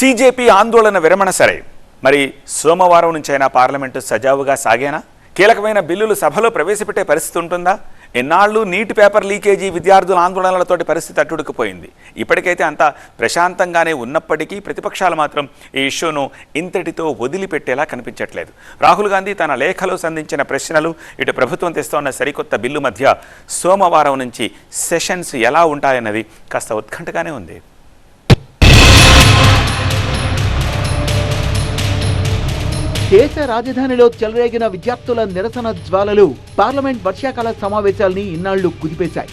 CJP ఆందోళన విరమణ సరే, మరి సోమవారం నుంచైనా పార్లమెంటు సజావుగా సాగేనా? కీలకమైన బిల్లులు సభలో ప్రవేశపెట్టే పరిస్థితి ఉంటుందా? ఎన్నాళ్ళు నీటి పేపర్ లీకేజీ, విద్యార్థుల ఆందోళనలతోటి పరిస్థితి అట్టుడుకుపోయింది. ఇప్పటికైతే అంతా ప్రశాంతంగానే ఉన్నప్పటికీ ప్రతిపక్షాలు మాత్రం ఈ ఇష్యూను ఇంతటితో వదిలిపెట్టేలా కనిపించట్లేదు. రాహుల్ గాంధీ తన లేఖలో సంధించిన ప్రశ్నలు, ఇటు ప్రభుత్వం తెస్తోన్న సరికొత్త బిల్లు మధ్య సోమవారం నుంచి సెషన్స్ ఎలా ఉంటాయన్నది కాస్త ఉత్కంఠగానే ఉంది. దేశ రాజధానిలో చెలరేగిన విద్యార్థుల నిరసన జ్వాలలు పార్లమెంట్ వర్షాకాల సమావేశాల్ని ఇన్నాళ్లు కుదిపేశాయి.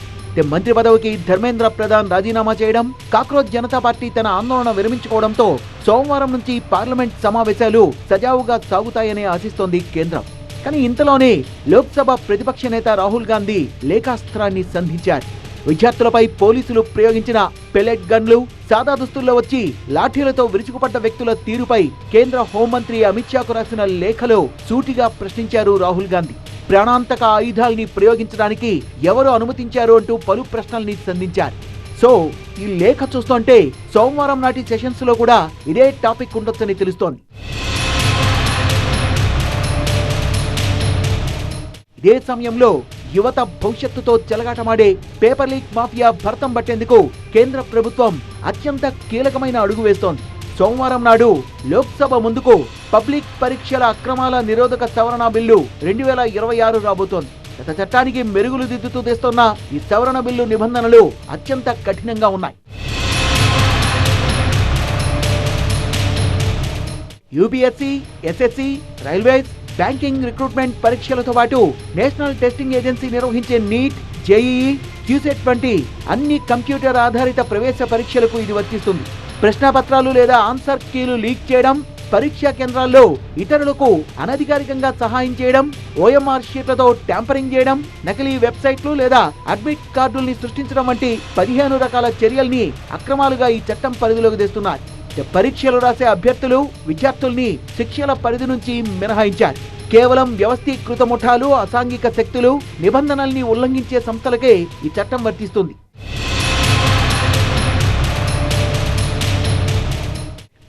మంత్రి పదవికి ధర్మేంద్ర ప్రధాన్ రాజీనామా చేయడం, కాక్రోచ్ జనతా పార్టీ తన ఆందోళన విరమించుకోవడంతో సోమవారం నుంచి పార్లమెంట్ సమావేశాలు సజావుగా సాగుతాయని ఆశిస్తోంది కేంద్రం. కానీ ఇంతలోనే లోక్సభ ప్రతిపక్ష నేత రాహుల్ గాంధీ లేఖాస్త్రాన్ని సంధించారు. విద్యార్థులపై పోలీసులు ప్రయోగించిన పెలెట్ గన్లు, సాదా దుస్తుల్లో వచ్చి లాఠీలతో విరుచుకుపడ్డ వ్యక్తుల తీరుపై కేంద్ర హోంమంత్రి అమిత్ షాకు రాసిన లేఖలో సూటిగా ప్రశ్నించారు రాహుల్ గాంధీ. ప్రాణాంతక ఆయుధాల్ని ప్రయోగించడానికి ఎవరు అనుమతించారు అంటూ పలు ప్రశ్నల్ని సంధించారు. సో ఈ లేఖ చూస్తుంటే సోమవారం నాటి సెషన్స్ లో కూడా ఇదే టాపిక్ ఉండొచ్చని తెలుస్తోంది. ఇదే సమయంలో యువత భవిష్యత్తుతో చెలగాటమాడే పేపర్ లీక్ మాఫియా భరతం పట్టేందుకు కేంద్ర ప్రభుత్వం అత్యంత కీలకమైన అడుగు వేస్తోంది. సోమవారం నాడు లోక్సభ ముందుకు పబ్లిక్ పరీక్షల అక్రమాల నిరోధక సవరణ బిల్లు 2026 రాబోతోంది. గత చట్టానికి మెరుగులు దిద్దుతూ తెస్తున్న ఈ సవరణ బిల్లు నిబంధనలు అత్యంత కఠినంగా ఉన్నాయి. UPSC, SSC, railways, banking, recruitment పరీక్షలతో పాటు నేషనల్ టెస్టింగ్ ఏజెన్సీ నిర్వహించే నీట్, జేఈఈ, క్యూసెట్ వంటి అన్ని కంప్యూటర్ ఆధారిత ప్రవేశ పరీక్షలకు ఇది వర్తిస్తుంది. ప్రశ్నపత్రాలు లేదా ఆన్సర్ కీలు లీక్ చేయడం, పరీక్షా కేంద్రాల్లో ఇతరులకు అనధికారికంగా సహాయం చేయడం, ఓఎంఆర్ షీట్లతో ట్యాంపరింగ్ చేయడం, నకిలీ వెబ్సైట్లు లేదా అడ్మిట్ కార్డుల్ని సృష్టించడం వంటి 15 రకాల చర్యల్ని అక్రమాలుగా ఈ చట్టం పరిధిలోకి తెస్తున్నారు. పరీక్షలు రాసే అభ్యర్థులు, విద్యార్థుల్ని శిక్షల పరిధి నుంచి మినహాయించారు. కేవలం వ్యవస్థీకృత ముఠాలు, అసాంఘిక శక్తులు, నిబంధనల్ని ఉల్లంఘించే సంస్థలకే ఈ చట్టం వర్తిస్తుంది.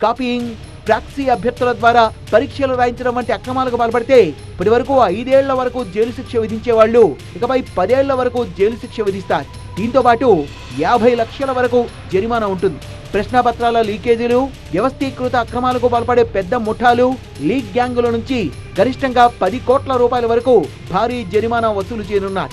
కాపీయింగ్, ప్రాక్సీ అభ్యర్థుల ద్వారా పరీక్షలు రాయించడం వంటి అక్రమాలకు పాల్పడితే ఇప్పటి వరకు 5 ఏళ్ల వరకు జైలు శిక్ష విధించేవాళ్లు ఇకపై 10 ఏళ్ల వరకు జైలు శిక్ష విధిస్తారు. దీంతో పాటు 50 లక్షల వరకు జరిమానా ఉంటుంది. ప్రశ్నపత్రాల లీకేజీలు, వ్యవస్థీకృత అక్రమాలకు పాల్పడే పెద్ద ముఠాలు, లీగ్ గ్యాంగుల నుంచి గరిష్టంగా 10 కోట్ల రూపాయల వరకు భారీ జరిమానా వసూలు చేయనున్నారు.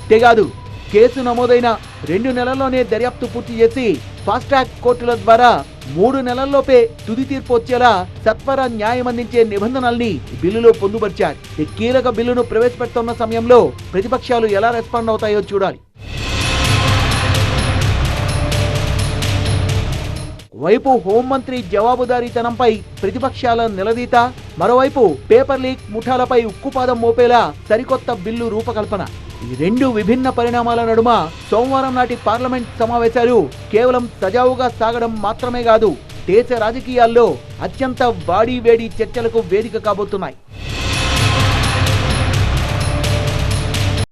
అంతేకాదు, కేసు నమోదైన 2 నెలల్లోనే దర్యాప్తు పూర్తి చేసి ఫాస్ట్ ట్రాక్ కోర్టుల ద్వారా 3 నెలల్లోపే తుది తీర్పు వచ్చేలా సత్వర న్యాయం అందించే నిబంధనల్ని బిల్లులో పొందుపరిచారు. ఈ కీలక బిల్లును ప్రవేశపెడుతున్న సమయంలో ప్రతిపక్షాలు ఎలా రెస్పాండ్ అవుతాయో చూడాలి. వైపు హోంమంత్రి జవాబుదారీతనంపై ప్రతిపక్షాల నిలదీత, మరోవైపు పేపర్ లీక్ ముఠాలపై ఉక్కుపాదం మోపేలా సరికొత్త బిల్లు రూపకల్పన. ఈ 2 విభిన్న పరిణామాల నడుమ సోమవారం నాటి పార్లమెంట్ సమావేశాలు కేవలం సజావుగా సాగడం మాత్రమే కాదు, దేశ రాజకీయాల్లో అత్యంత వాడీవేడి చర్చలకు వేదిక కాబోతున్నాయి.